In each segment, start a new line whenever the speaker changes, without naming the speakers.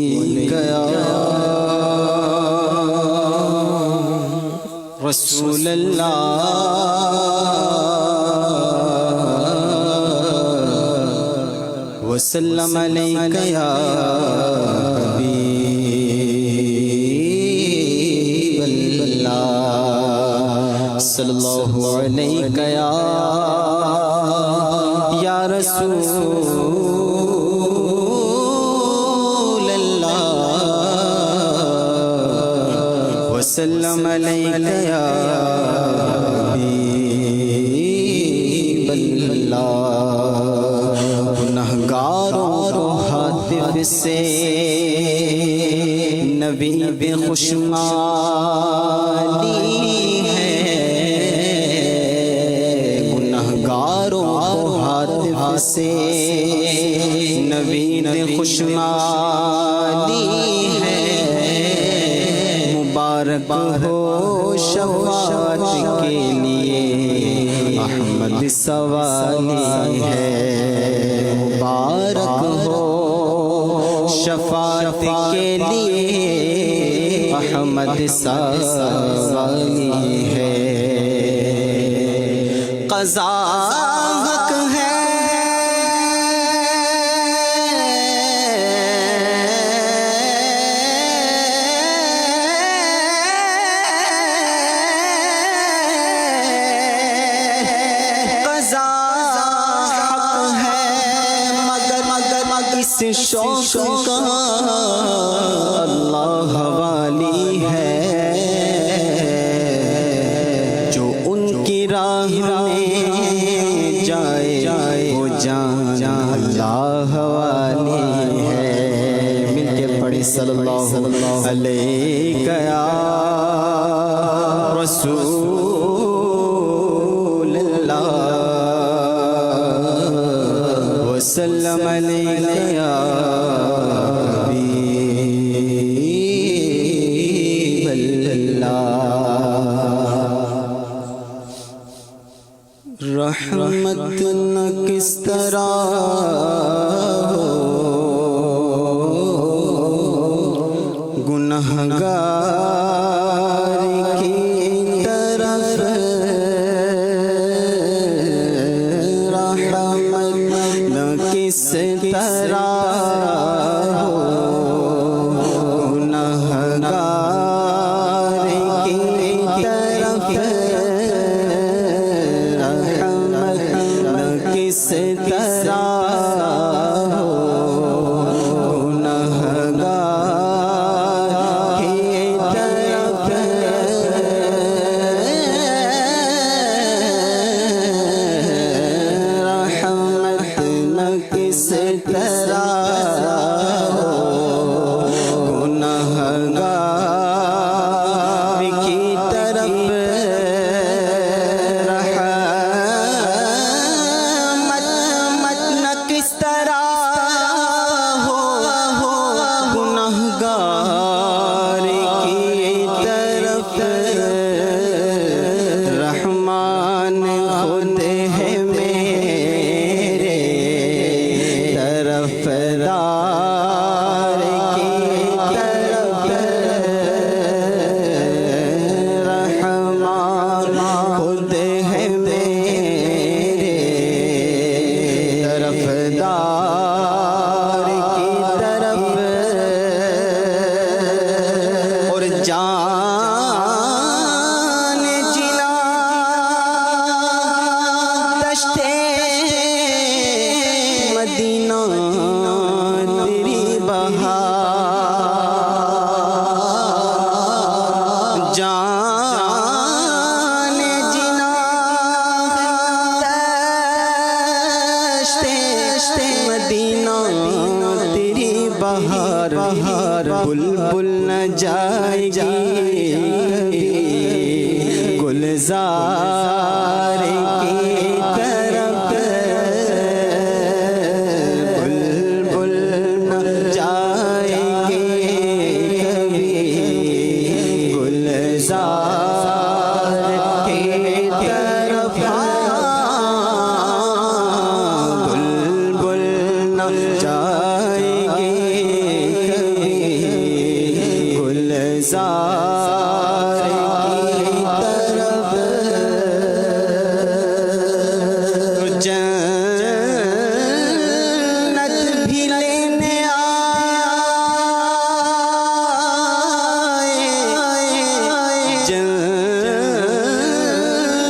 یا رسول اللہ وسلم علیک یا حبیب اللہ صلی اللہ علیک یا رسول اللہ وسلم علیک یا حبیب اللہ گنہگاروں ہاتف سے نبی بے خوشمالی ہے گنہگاروں ہاتف سے نبی بے خوشمالی ہے مبارک ہو شفاعت کے لیے احمد سوالی ہے مبارک ہو شفاعت کے لیے احمد سوالی ہے قضا حق ہے اس شوق کا اللہ والی ہے جو ان کی راہ میں جائے وہ جان اللہ والی ہے مل کے پڑھی صلی اللہ علیہ یا رسول اللہ وسلم علیہ یا حبیب اللہ رحمت نہ کس طرح گنہگار کی طرف رحمت نہ کس طرح گنہگار کی طرف رحمت نہ کس طرح رحمان خود ہے میرے طرفدار کی طرف رحمان خود ہے میرے طرفدار کی طرف اور جان جنا مدینہ تیری بہار جان جنا مدینہ تیری بہار بلبل نہ جائے گی گلزار کی طرف بلبل نہ جائے گی کبھی گلزار کی طرف بلبل نہ جائے گی کبھی رخسار کی طرف جنت بھی لینے آئے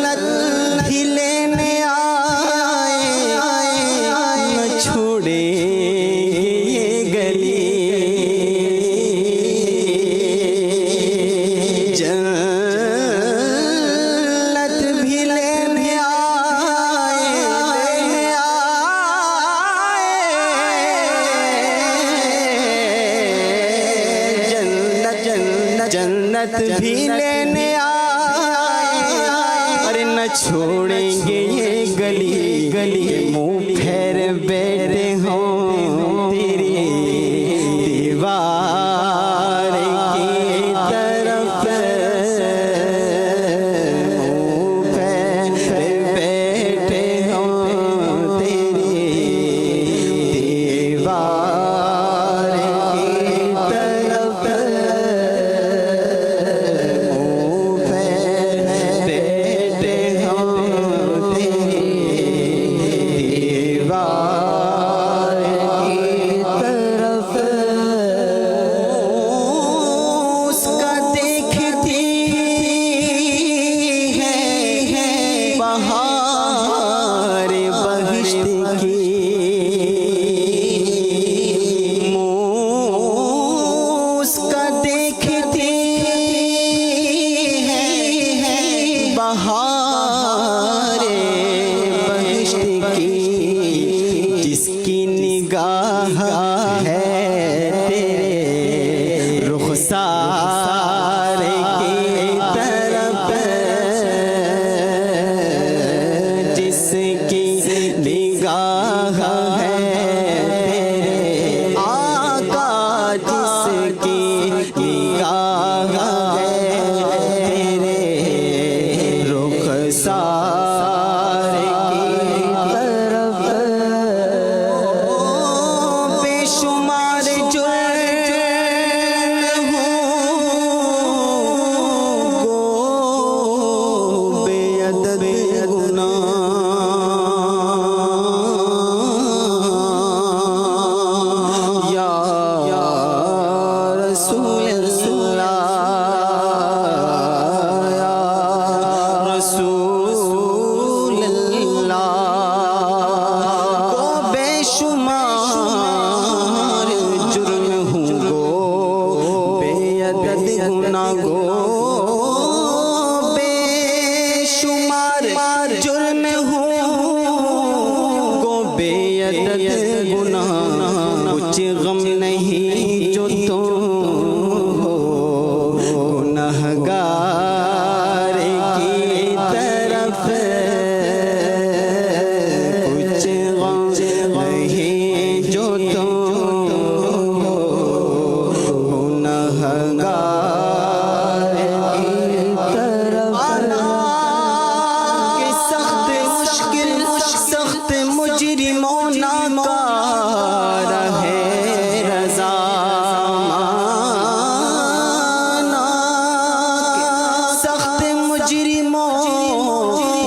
جنت بھی لینے آئے نہ چھوڑے یہ گلی جنت بھی لینے آئے جنت بھی لینے آئے اور نہ چھوڑیں گے یہ گلی منہ پھیر بیٹھے ہوں تیری دیوار کی طرف منہ پھیر بیٹھے ہوں تیری دیوار کی طرف بہار بہشت کی اس کا دیکھتی ہے بہار بہشت کی جس کی نگاہ ہے تیرے رخسار کی طرف جس کی نگاہ ہے تیرے آقا جس کی نگاہ ہے تیرے رخسار کی طرف بے شمار جرم ہو بے عدد گناہ یا رسول اللہ یا رسول اللہ کو بے شمار جرم ہوں گو بے عدد گناہ گو بے شمار جرم ہوں گو بے عدد گناہ کچھ غم نہیں جو تم ہو گنہگار کی طرف کچھ غم نہیں جو تم ہو گنہگار کی طرف کہ سخت مشکل سخت مجرموں ناکار ہے رضا مانا سخت مجرموں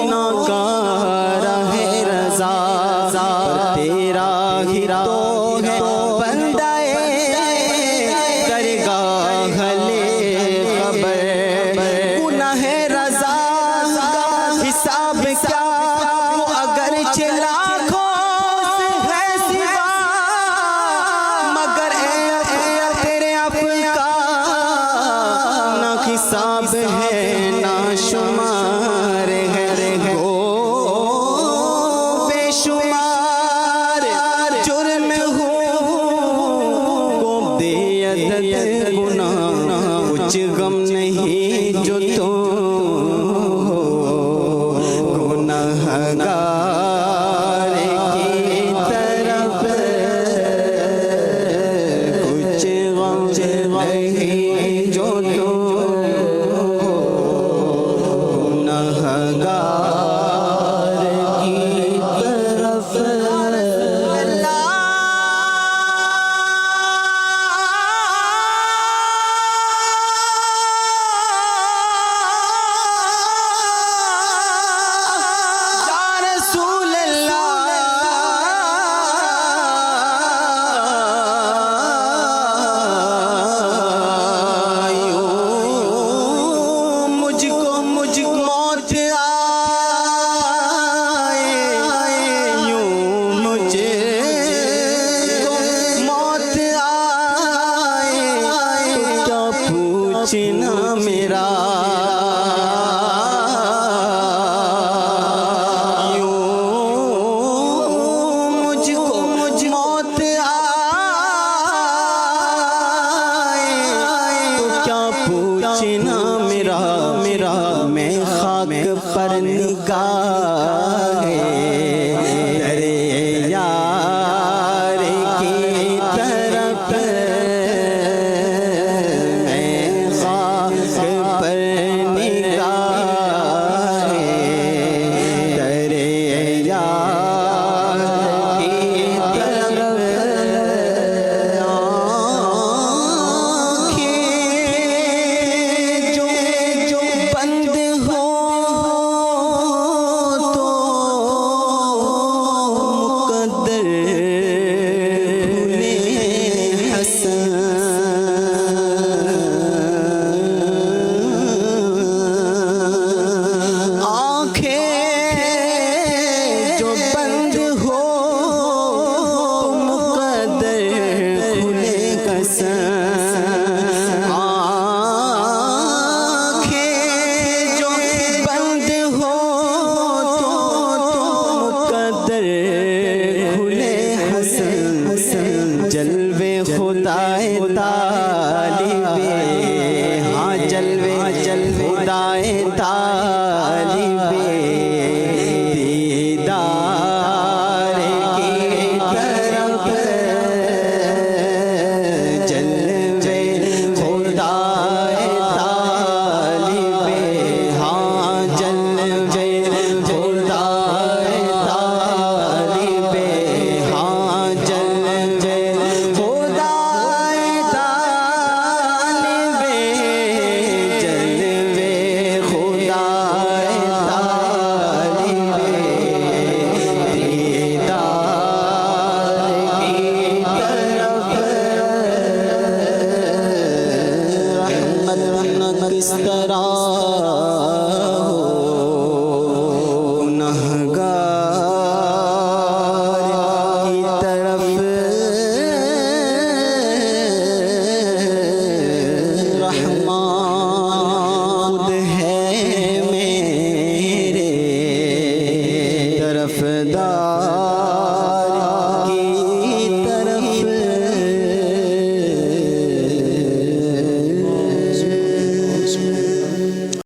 ناکار ہے رضا تیرا ہی تو ہے بندہ درگاہ لے خبر گناہ رضا حساب کیا وہ اگر لاکھوں ہے سوا مگر اے تیرے اپنے کا نہ حساب ہے نہ شمار ہے گو بے شمار جرم ہو گو بے عدد گناہ کچھ غم نہیں جو تم ہو گنہگار کی طرف کچھ غم نہیں جو تم ہو گنہگار کی طرف پوچھنا میرا پر نگاہ درے یار کی طرف میں خاک پر نگاہ درے یار کی طرف آنکھیں جو بند ہو جلوے خدائے طالبے ہاں جلوے خدائے طالبے دیدار کی طرف جلوے خدائے طالبے ہاں جلوے خدائے طالبے ہاں جلوے کس طرح گنہگار کی طرف رحمان خود ہے میرے طرفدار